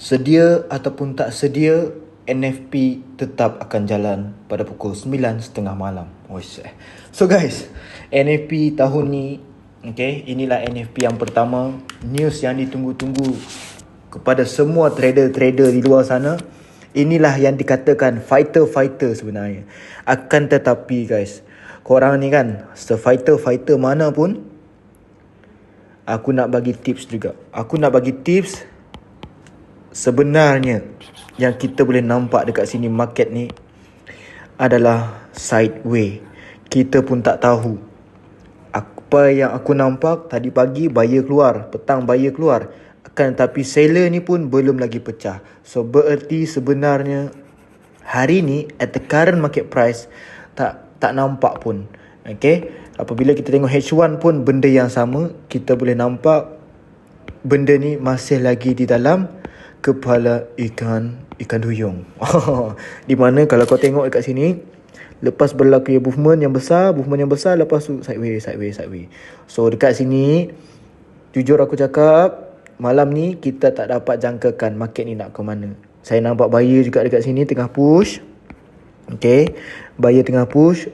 Sedia ataupun tak sedia, NFP tetap akan jalan pada pukul 9.30 malam. So guys, NFP tahun ni, okay, inilah NFP yang pertama. News yang ditunggu-tunggu kepada semua trader-trader di luar sana. Inilah yang dikatakan fighter-fighter sebenarnya. Akan tetapi guys, korang ni kan, se-fighter-fighter mana pun, aku nak bagi tips juga. Aku nak bagi tips. Sebenarnya yang kita boleh nampak dekat sini market ni adalah sideway. Kita pun tak tahu. Apa yang aku nampak tadi pagi buyer keluar, petang buyer keluar. Akan tetapi seller ni pun belum lagi pecah. So bererti sebenarnya hari ni at the current market price tak nampak pun. Okay, apabila kita tengok H1 pun benda yang sama. Kita boleh nampak benda ni masih lagi di dalam kepala ikan duyung. Di mana kalau kau tengok dekat sini, lepas berlaku movement yang besar, lepas tu sideway. So dekat sini, jujur aku cakap, malam ni kita tak dapat jangkakan market ni nak ke mana. Saya nampak buyer juga dekat sini tengah push. Okay, buyer tengah push.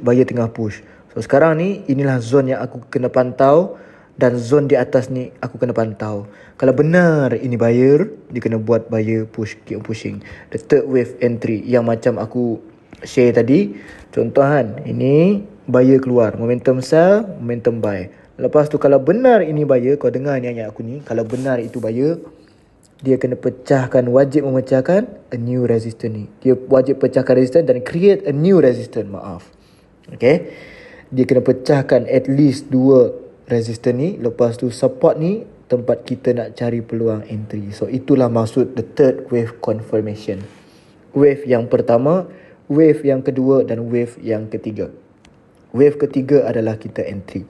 So sekarang ni, inilah zone yang aku kena pantau. Dan zone di atas ni aku kena pantau. Kalau benar ini buyer, dia kena buat buyer keep pushing. The third wave entry yang macam aku share tadi. Contoh kan, ini buyer keluar, momentum sell, momentum buy. Lepas tu kalau benar ini buyer, kau dengar ni ayat aku ni, kalau benar itu buyer, dia kena wajib memecahkan a new resistance ni. Dia wajib pecahkan resistance dan create a new resistance, Okay, dia kena pecahkan at least 2 resistance ni. Lepas tu support ni tempat kita nak cari peluang entry. So itulah maksud the third wave confirmation. Wave yang pertama, wave yang kedua dan wave yang ketiga. Wave ketiga adalah kita entry.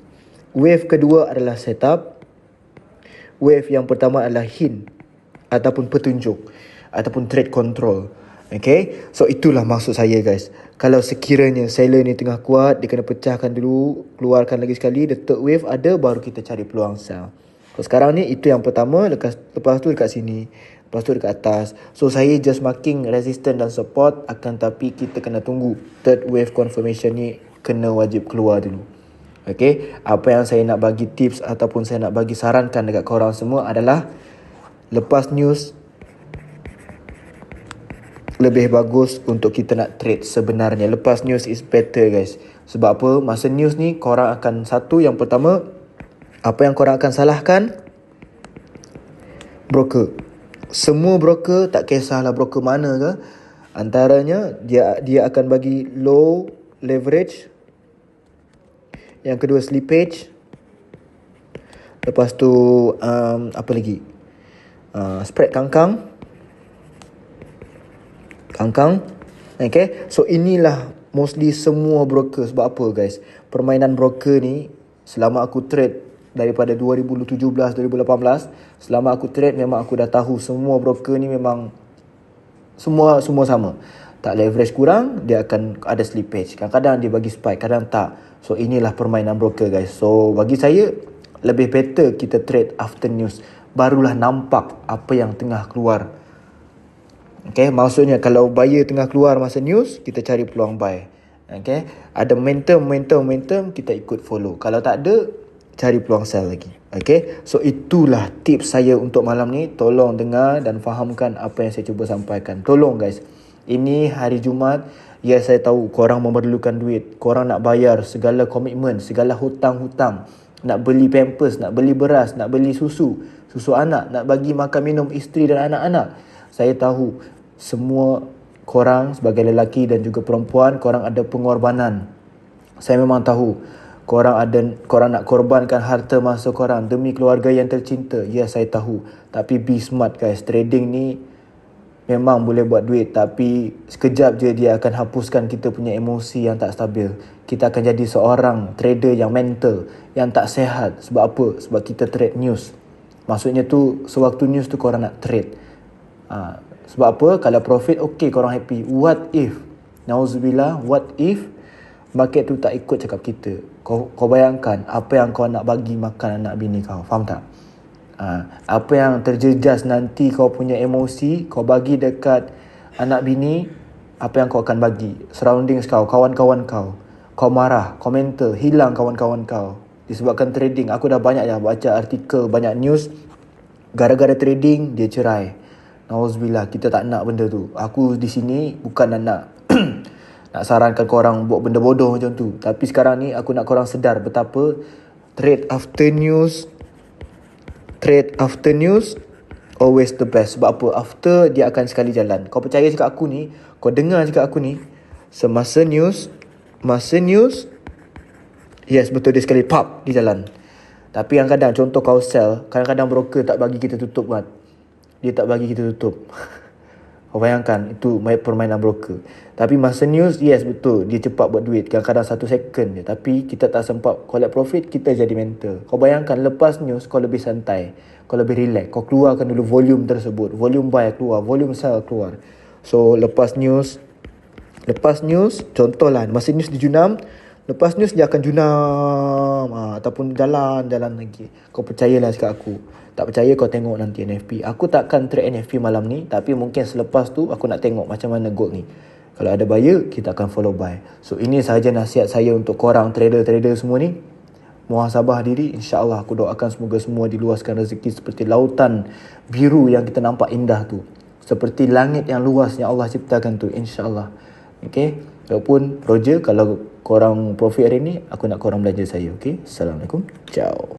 Wave kedua adalah setup. Wave yang pertama adalah hint ataupun petunjuk ataupun trade control. Okay, so itulah maksud saya guys. Kalau sekiranya seller ni tengah kuat, dia kena pecahkan dulu, keluarkan lagi sekali, the third wave ada, baru kita cari peluang sell. So sekarang ni itu yang pertama, lepas tu dekat sini, lepas tu dekat atas. So saya just marking resistance dan support, akan tapi kita kena tunggu third wave confirmation ni kena wajib keluar dulu. Okay, apa yang saya nak bagi tips ataupun saya nak bagi sarankan dekat korang semua adalah, lepas news lebih bagus untuk kita nak trade sebenarnya. Lepas news is better guys. Sebab apa? Masa news ni korang akan, satu, yang pertama, apa yang korang akan salahkan? Broker. Semua broker, tak kisahlah broker mana ke, antaranya dia akan bagi low leverage. Yang kedua slippage. Lepas tu apa lagi? Spread kangkang. Okay, so inilah mostly semua broker. Sebab apa guys? Permainan broker ni, selama aku trade daripada 2017-2018, selama aku trade memang aku dah tahu semua broker ni memang semua sama. Tak leverage kurang, dia akan ada slippage. Kadang-kadang dia bagi spike, kadang tak. So inilah permainan broker guys. So bagi saya, lebih better kita trade after news, barulah nampak apa yang tengah keluar. Okay, maksudnya kalau buyer tengah keluar masa news, kita cari peluang buy. Okay, ada momentum, kita ikut follow. Kalau tak ada, cari peluang sell lagi. Okay, so itulah tips saya untuk malam ni. Tolong dengar dan fahamkan apa yang saya cuba sampaikan. Tolong guys, ini hari Jumaat. Ya, saya tahu korang memerlukan duit. Korang nak bayar segala komitmen, segala hutang-hutang. Nak beli pampers, nak beli beras, nak beli susu anak, nak bagi makan minum isteri dan anak-anak. Saya tahu semua korang sebagai lelaki dan juga perempuan, korang ada pengorbanan. Saya memang tahu korang nak korbankan harta masa korang demi keluarga yang tercinta. Ya, saya tahu. Tapi be smart guys. Trading ni memang boleh buat duit, tapi sekejap je dia akan hapuskan kita punya emosi yang tak stabil. Kita akan jadi seorang trader yang mental, yang tak sehat. Sebab apa? Sebab kita trade news. Maksudnya tu, sewaktu news tu korang nak trade. Sebab apa? Kalau profit, okay, korang happy. What if, nauzubillah, what if market tu tak ikut cakap kita? Kau bayangkan apa yang kau nak bagi makan anak bini kau. Faham tak? Apa yang terjejas nanti kau punya emosi, kau bagi dekat anak bini, apa yang kau akan bagi. Surroundings kau, kawan-kawan kau. Kau marah, komentar, hilang kawan-kawan kau. Disebabkan trading, aku dah banyak baca artikel, banyak news. Gara-gara trading, dia cerai. Nauzubillah, kita tak nak benda tu. Aku di sini bukan nak nak sarankan korang buat benda bodoh macam tu. Tapi sekarang ni aku nak korang sedar betapa trade after news always the best. Sebab apa? After dia akan sekali jalan. Kau percaya cakap aku ni, kau dengar cakap aku ni, masa news, yes betul dia sekali pop di jalan. Tapi kadang-kadang contoh kau sell, kadang-kadang broker tak bagi kita tutup kan. Dia tak bagi kita tutup. Kau bayangkan, itu permainan broker. Tapi masa news, yes betul, dia cepat buat duit. Kadang-kadang 1 second je. Tapi kita tak sempat collect profit, kita jadi mental. Kau bayangkan, lepas news kau lebih santai, kau lebih relax. Kau keluarkan dulu volume tersebut. Volume buy keluar, volume sell keluar. So lepas news, contohlah masa news di junam, lepas news dia akan junam, ataupun jalan lagi. Kau percayalah cakap aku. Tak percaya kau tengok nanti NFP. Aku takkan trade NFP malam ni, tapi mungkin selepas tu aku nak tengok macam mana gold ni. Kalau ada buyer, kita akan follow buy. So ini sahaja nasihat saya untuk korang trader-trader semua ni. Muhasabah diri, insya-Allah aku doakan semoga semua diluaskan rezeki seperti lautan biru yang kita nampak indah tu. Seperti langit yang luas yang Allah ciptakan tu, insya-Allah. Okay, walaupun Roger, kalau korang profit hari ni, aku nak korang belanja saya. Okay, Assalamualaikum. Ciao.